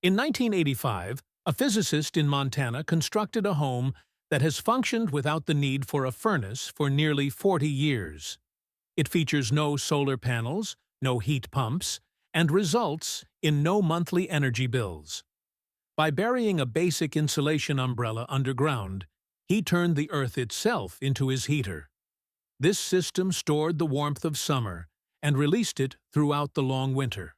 In 1985, a physicist in Montana constructed a home that has functioned without the need for a furnace for nearly 40 years. It features no solar panels, no heat pumps, and results in no monthly energy bills. By burying a basic insulation umbrella underground, he turned the Earth itself into his heater. This system stored the warmth of summer and released it throughout the long winter.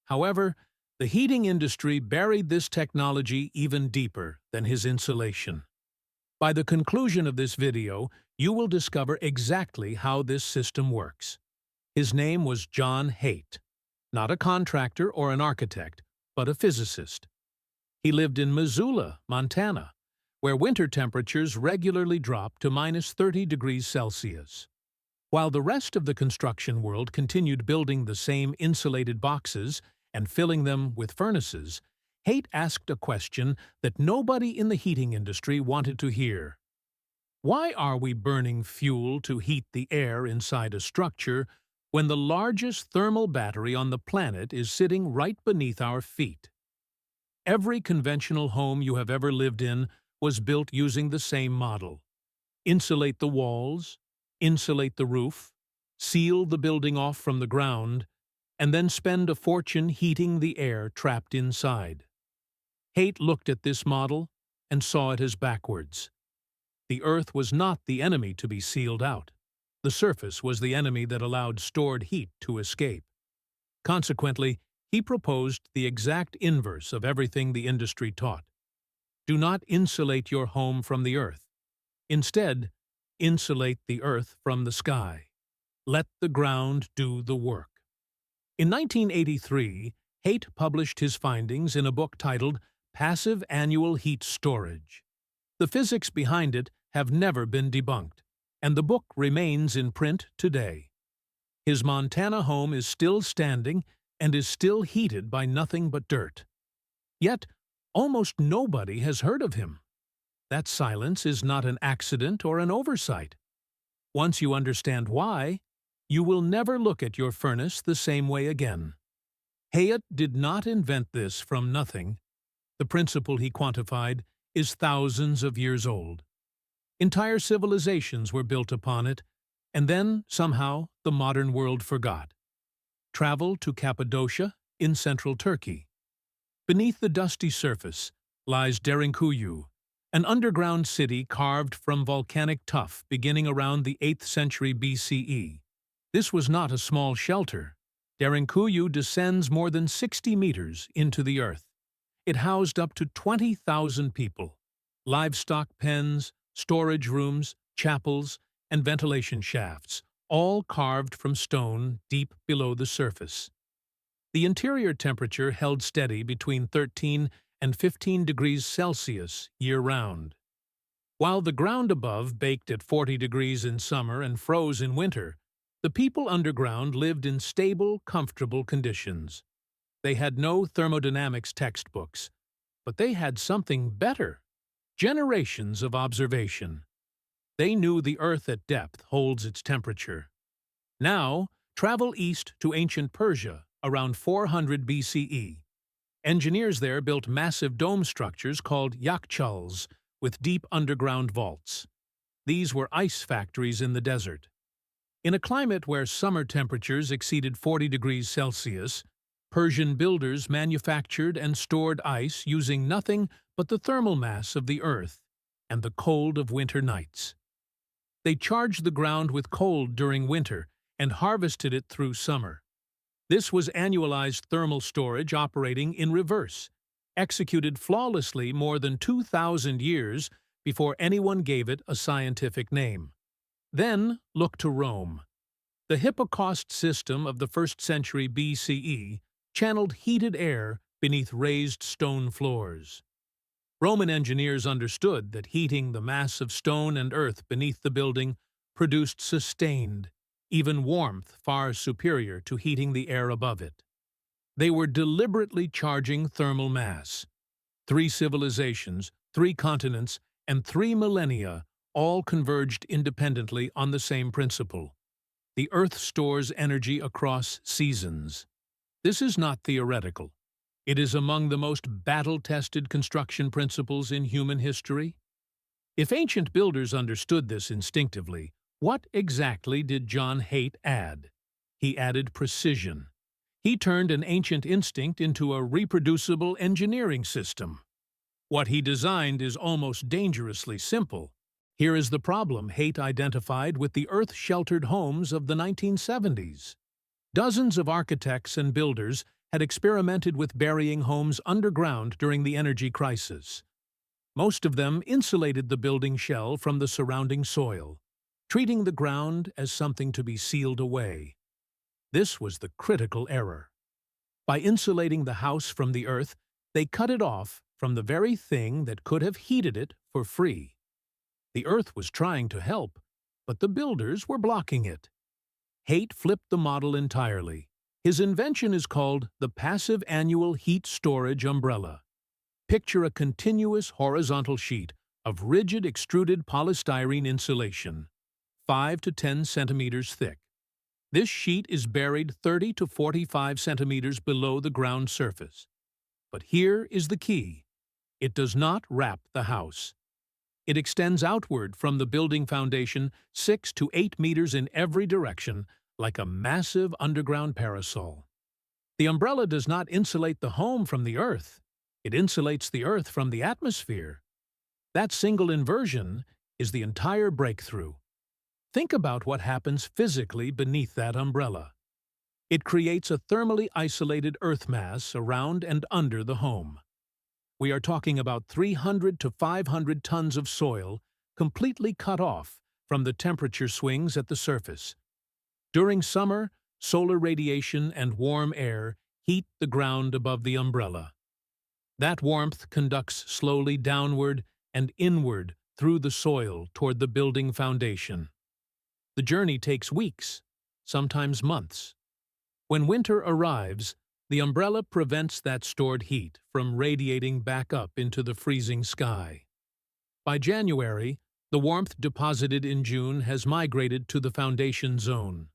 However, the heating industry buried this technology even deeper than his insulation. By the conclusion of this video, you will discover exactly how this system works. His name was John Haight, not a contractor or an architect, but a physicist. He lived in Missoula, Montana, where winter temperatures regularly drop to -30 degrees Celsius. While the rest of the construction world continued building the same insulated boxes and filling them with furnaces, Haight asked a question that nobody in the heating industry wanted to hear. Why are we burning fuel to heat the air inside a structure when the largest thermal battery on the planet is sitting right beneath our feet? Every conventional home you have ever lived in was built using the same model. Insulate the walls, insulate the roof, seal the building off from the ground, and then spend a fortune heating the air trapped inside. Haight looked at this model and saw it as backwards. The Earth was not the enemy to be sealed out. The surface was the enemy that allowed stored heat to escape. Consequently, he proposed the exact inverse of everything the industry taught. Do not insulate your home from the Earth. Instead, insulate the Earth from the sky. Let the ground do the work. In 1983, Haight published his findings in a book titled Passive Annual Heat Storage. The physics behind it have never been debunked, and the book remains in print today. His Montana home is still standing and is still heated by nothing but dirt. Yet, almost nobody has heard of him. That silence is not an accident or an oversight. Once you understand why, you will never look at your furnace the same way again. Haight did not invent this from nothing. The principle he quantified is thousands of years old. Entire civilizations were built upon it, and then, somehow, the modern world forgot. Travel to Cappadocia in central Turkey. Beneath the dusty surface lies Derinkuyu, an underground city carved from volcanic tuff beginning around the 8th century BCE. This was not a small shelter. Derinkuyu descends more than 60 meters into the earth. It housed up to 20,000 people. Livestock pens, storage rooms, chapels, and ventilation shafts, all carved from stone deep below the surface. The interior temperature held steady between 13 and 15 degrees Celsius year-round. While the ground above baked at 40 degrees in summer and froze in winter, the people underground lived in stable, comfortable conditions. They had no thermodynamics textbooks, but they had something better: generations of observation. They knew the Earth at depth holds its temperature. Now, travel east to ancient Persia around 400 BCE. Engineers there built massive dome structures called yakhchals with deep underground vaults. These were ice factories in the desert. In a climate where summer temperatures exceeded 40 degrees Celsius, Persian builders manufactured and stored ice using nothing but the thermal mass of the Earth and the cold of winter nights. They charged the ground with cold during winter and harvested it through summer. This was annualized thermal storage operating in reverse, executed flawlessly more than 2,000 years before anyone gave it a scientific name. Then look to Rome. The Hippocaust system of the 1st century BCE channeled heated air beneath raised stone floors. Roman engineers understood that heating the mass of stone and earth beneath the building produced sustained, even warmth far superior to heating the air above it. They were deliberately charging thermal mass. 3 civilizations, 3 continents, and 3 millennia all converged independently on the same principle. The Earth stores energy across seasons. This is not theoretical. It is among the most battle-tested construction principles in human history. If ancient builders understood this instinctively, what exactly did John Haight add? He added precision. He turned an ancient instinct into a reproducible engineering system. What he designed is almost dangerously simple. Here is the problem Haight identified with the earth-sheltered homes of the 1970s. Dozens of architects and builders had experimented with burying homes underground during the energy crisis. Most of them insulated the building shell from the surrounding soil, treating the ground as something to be sealed away. This was the critical error. By insulating the house from the earth, they cut it off from the very thing that could have heated it for free. The earth was trying to help, but the builders were blocking it. Haight flipped the model entirely. His invention is called the Passive Annual Heat Storage Umbrella. Picture a continuous horizontal sheet of rigid extruded polystyrene insulation, 5 to 10 centimeters thick. This sheet is buried 30 to 45 centimeters below the ground surface. But here is the key. It does not wrap the house. It extends outward from the building foundation 6 to 8 meters in every direction, like a massive underground parasol. The umbrella does not insulate the home from the earth. It insulates the earth from the atmosphere. That single inversion is the entire breakthrough. Think about what happens physically beneath that umbrella. It creates a thermally isolated earth mass around and under the home. We are talking about 300 to 500 tons of soil completely cut off from the temperature swings at the surface. During summer, solar radiation and warm air heat the ground above the umbrella. That warmth conducts slowly downward and inward through the soil toward the building foundation. The journey takes weeks, sometimes months. When winter arrives, the umbrella prevents that stored heat from radiating back up into the freezing sky. By January, the warmth deposited in June has migrated to the foundation zone.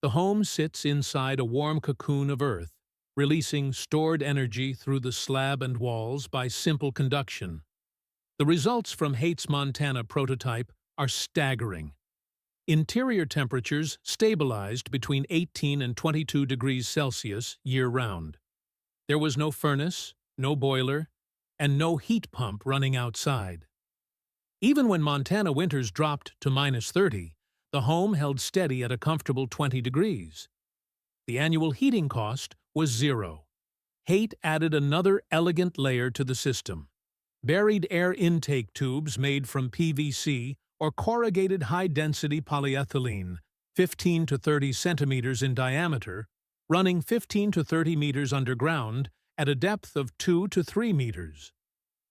The home sits inside a warm cocoon of earth, releasing stored energy through the slab and walls by simple conduction. The results from Haight's Montana prototype are staggering. Interior temperatures stabilized between 18 and 22 degrees Celsius year-round. There was no furnace, no boiler, and no heat pump running outside. Even when Montana winters dropped to -30, the home held steady at a comfortable 20 degrees. The annual heating cost was zero. Haight added another elegant layer to the system. Buried air intake tubes made from PVC or corrugated high-density polyethylene, 15 to 30 centimeters in diameter, running 15 to 30 meters underground at a depth of 2 to 3 meters.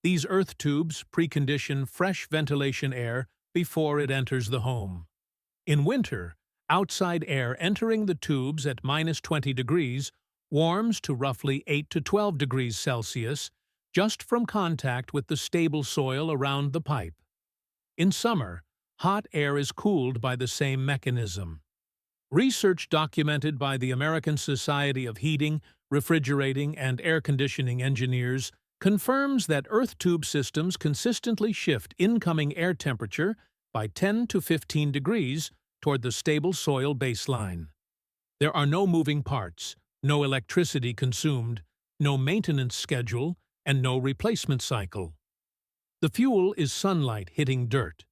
These earth tubes precondition fresh ventilation air before it enters the home. In winter, outside air entering the tubes at -20 degrees warms to roughly 8 to 12 degrees Celsius just from contact with the stable soil around the pipe. In summer, hot air is cooled by the same mechanism. Research documented by the American Society of Heating, Refrigerating, and Air Conditioning Engineers confirms that earth tube systems consistently shift incoming air temperature by 10 to 15 degrees toward the stable soil baseline. There are no moving parts, no electricity consumed, no maintenance schedule, and no replacement cycle. The fuel is sunlight hitting dirt.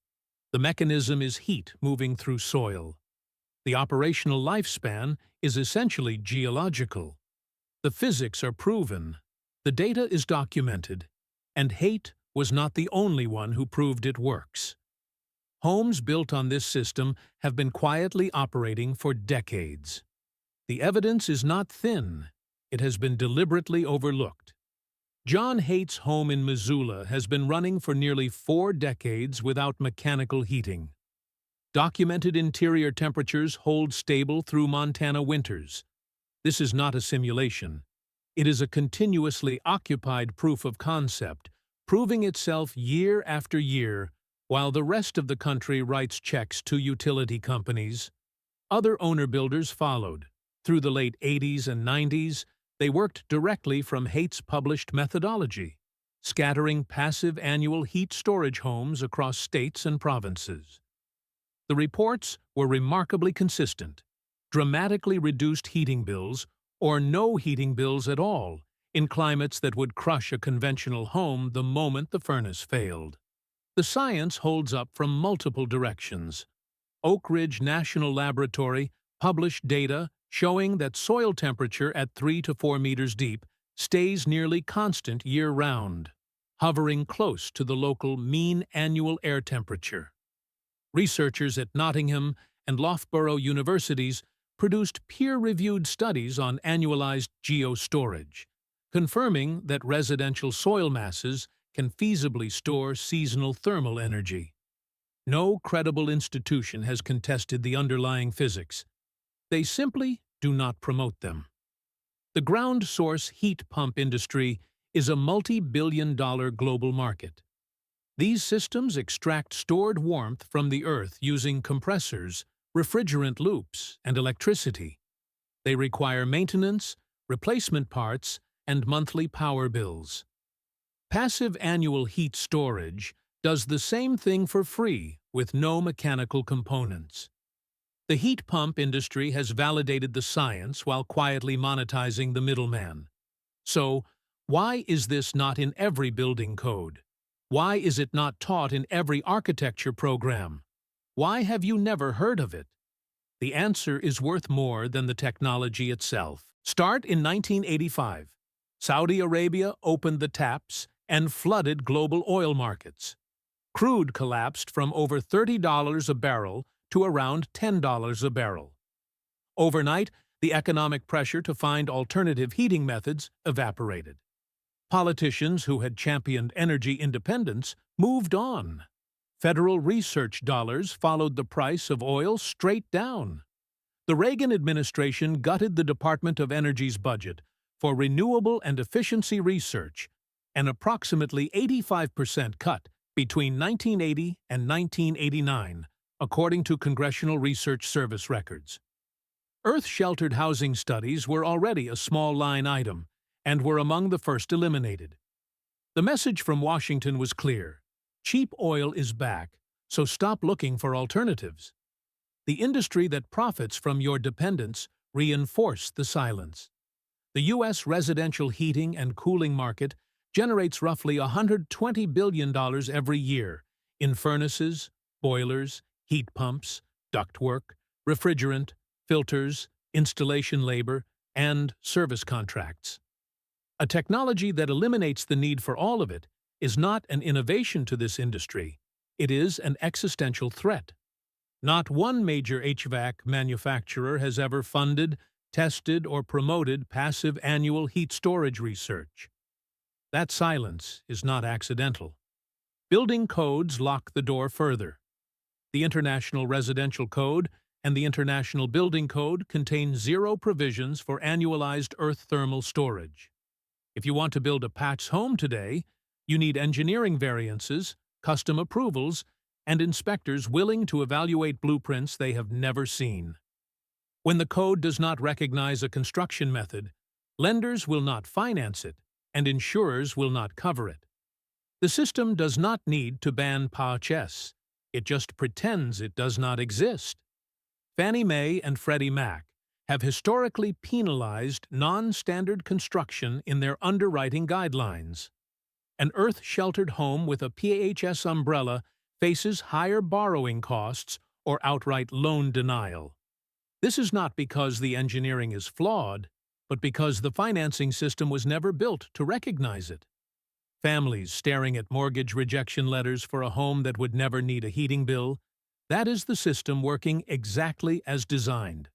The mechanism is heat moving through soil. The operational lifespan is essentially geological. The physics are proven. The data is documented. And Haight was not the only one who proved it works. Homes built on this system have been quietly operating for decades. The evidence is not thin. It has been deliberately overlooked. John Haight's home in Missoula has been running for nearly 4 decades without mechanical heating. Documented interior temperatures hold stable through Montana winters. This is not a simulation. It is a continuously occupied proof of concept, proving itself year after year, while the rest of the country writes checks to utility companies. Other owner-builders followed. Through the late 80s and 90s, They worked directly from Haight's published methodology, scattering passive annual heat storage homes across states and provinces. The reports were remarkably consistent: dramatically reduced heating bills, or no heating bills at all, in climates that would crush a conventional home the moment the furnace failed. The science holds up from multiple directions. Oak Ridge National Laboratory published data showing that soil temperature at 3 to 4 meters deep stays nearly constant year-round, hovering close to the local mean annual air temperature. Researchers at Nottingham and Loughborough universities produced peer-reviewed studies on annualized geostorage, confirming that residential soil masses can feasibly store seasonal thermal energy. No credible institution has contested the underlying physics. They simply do not promote them. The ground source heat pump industry is a multi-billion-dollar global market. These systems extract stored warmth from the earth using compressors, refrigerant loops, and electricity. They require maintenance, replacement parts, and monthly power bills. Passive annual heat storage does the same thing for free with no mechanical components. The heat pump industry has validated the science while quietly monetizing the middleman. So, why is this not in every building code? Why is it not taught in every architecture program? Why have you never heard of it? The answer is worth more than the technology itself. Start in 1985. Saudi Arabia opened the taps and flooded global oil markets. Crude collapsed from over $30 a barrel to around $10 a barrel. Overnight, the economic pressure to find alternative heating methods evaporated. Politicians who had championed energy independence moved on. Federal research dollars followed the price of oil straight down. The Reagan administration gutted the Department of Energy's budget for renewable and efficiency research, an approximately 85% cut between 1980 and 1989, according to Congressional Research Service records. Earth-sheltered housing studies were already a small line item and were among the first eliminated. The message from Washington was clear: cheap oil is back, so stop looking for alternatives. The industry that profits from your dependence reinforced the silence. The U.S. residential heating and cooling market generates roughly $120 billion every year in furnaces, boilers, heat pumps, ductwork, refrigerant, filters, installation labor, and service contracts. A technology that eliminates the need for all of it is not an innovation to this industry, it is an existential threat. Not one major HVAC manufacturer has ever funded, tested, or promoted passive annual heat storage research. That silence is not accidental. Building codes lock the door further. The International Residential Code and the International Building Code contain zero provisions for annualized earth thermal storage. If you want to build a patch home today, you need engineering variances, custom approvals, and inspectors willing to evaluate blueprints they have never seen. When the code does not recognize a construction method, lenders will not finance it, and insurers will not cover it. The system does not need to ban PHS. It just pretends it does not exist. Fannie Mae and Freddie Mac have historically penalized non-standard construction in their underwriting guidelines. An earth-sheltered home with a PHS umbrella faces higher borrowing costs or outright loan denial. This is not because the engineering is flawed, but because the financing system was never built to recognize it. Families staring at mortgage rejection letters for a home that would never need a heating bill, that is the system working exactly as designed.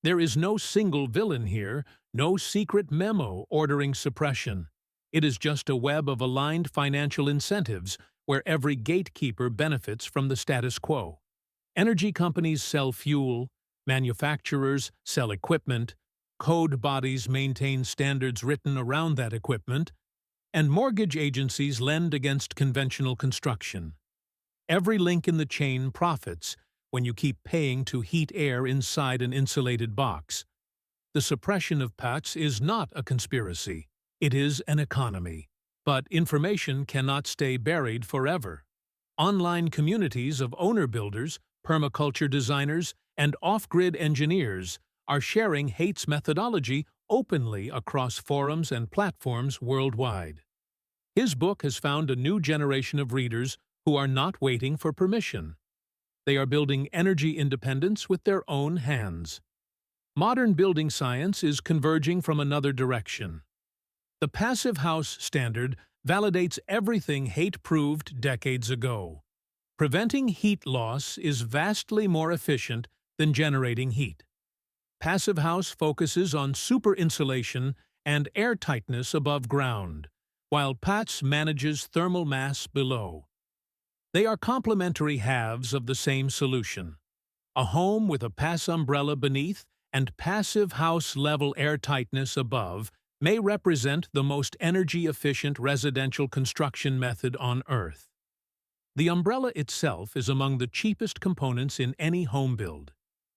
There is no single villain here, no secret memo ordering suppression. It is just a web of aligned financial incentives where every gatekeeper benefits from the status quo. Energy companies sell fuel, manufacturers sell equipment, code bodies maintain standards written around that equipment, and mortgage agencies lend against conventional construction. Every link in the chain profits when you keep paying to heat air inside an insulated box. the suppression of pets is not a conspiracy. It is an economy. But information cannot stay buried forever. Online communities of owner-builders, permaculture designers, and off-grid engineers are sharing Haight's methodology openly across forums and platforms worldwide. His book has found a new generation of readers who are not waiting for permission. They are building energy independence with their own hands. Modern building science is converging from another direction. The Passive House Standard validates everything Haight proved decades ago. Preventing heat loss is vastly more efficient than generating heat. Passive House focuses on super insulation and air tightness above ground, while PATS manages thermal mass below. They are complementary halves of the same solution. A home with a PAS umbrella beneath and Passive House level air tightness above may represent the most energy-efficient residential construction method on Earth. The umbrella itself is among the cheapest components in any home build,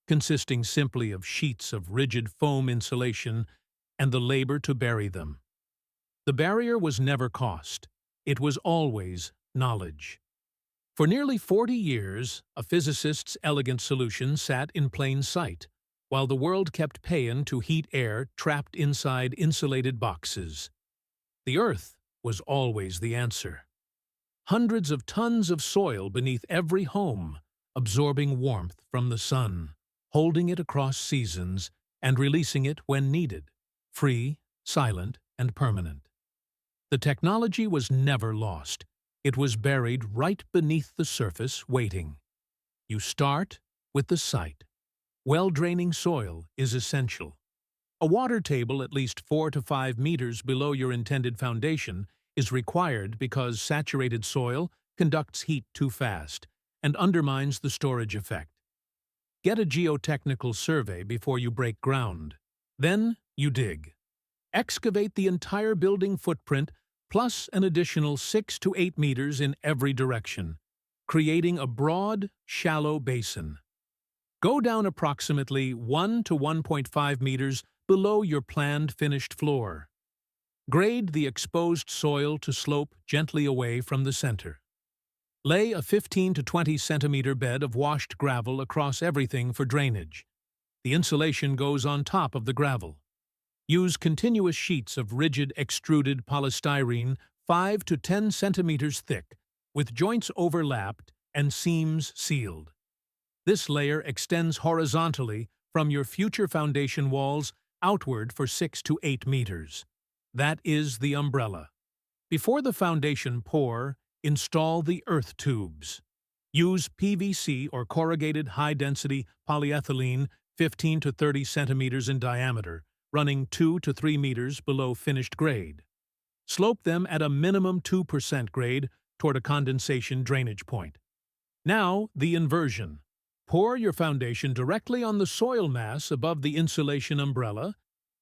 consisting simply of sheets of rigid foam insulation and the labor to bury them. The barrier was never cost. It was always knowledge. For nearly 40 years, a physicist's elegant solution sat in plain sight, while the world kept paying to heat air trapped inside insulated boxes. The Earth was always the answer. Hundreds of tons of soil beneath every home, absorbing warmth from the sun, holding it across seasons, and releasing it when needed, free, silent, and permanent. The technology was never lost. It was buried right beneath the surface, waiting. You start with the site. Well-draining soil is essential. A water table at least 4 to 5 meters below your intended foundation is required because saturated soil conducts heat too fast and undermines the storage effect. Get a geotechnical survey before you break ground. Then you dig. Excavate the entire building footprint plus an additional 6 to 8 meters in every direction, creating a broad, shallow basin. Go down approximately 1 to 1.5 meters below your planned finished floor. Grade the exposed soil to slope gently away from the center. Lay a 15 to 20 centimeter bed of washed gravel across everything for drainage. The insulation goes on top of the gravel. Use continuous sheets of rigid extruded polystyrene 5 to 10 centimeters thick, with joints overlapped and seams sealed. This layer extends horizontally from your future foundation walls outward for 6 to 8 meters. That is the umbrella. Before the foundation pour, install the earth tubes. Use PVC or corrugated high-density polyethylene 15 to 30 centimeters in diameter, running 2 to 3 meters below finished grade. Slope them at a minimum 2% grade toward a condensation drainage point. Now, the inversion. Pour your foundation directly on the soil mass above the insulation umbrella,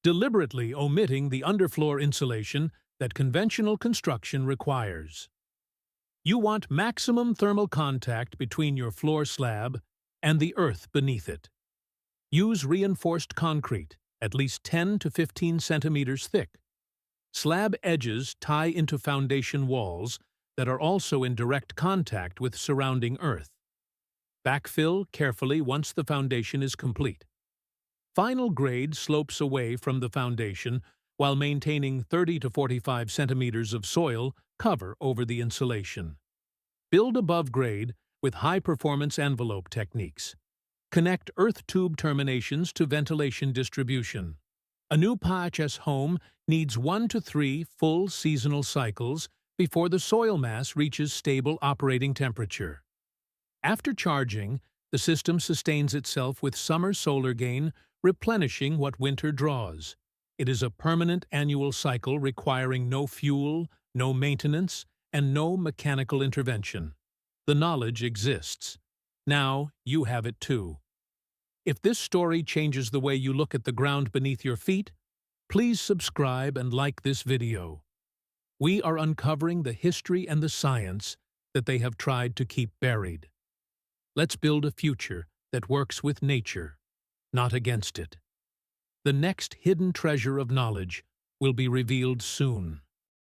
deliberately omitting the underfloor insulation that conventional construction requires. You want maximum thermal contact between your floor slab and the earth beneath it. Use reinforced concrete, at least 10 to 15 centimeters thick. Slab edges tie into foundation walls that are also in direct contact with surrounding earth. Backfill carefully once the foundation is complete. Final grade slopes away from the foundation while maintaining 30 to 45 centimeters of soil cover over the insulation. Build above grade with high-performance envelope techniques. Connect earth tube terminations to ventilation distribution. A new PHS home needs 1 to 3 full seasonal cycles before the soil mass reaches stable operating temperature. After charging, the system sustains itself with summer solar gain, replenishing what winter draws. It is a permanent annual cycle requiring no fuel, no maintenance, and no mechanical intervention. The knowledge exists. Now you have it too. If this story changes the way you look at the ground beneath your feet, please subscribe and like this video. We are uncovering the history and the science that they have tried to keep buried. Let's build a future that works with nature, not against it. The next hidden treasure of knowledge will be revealed soon.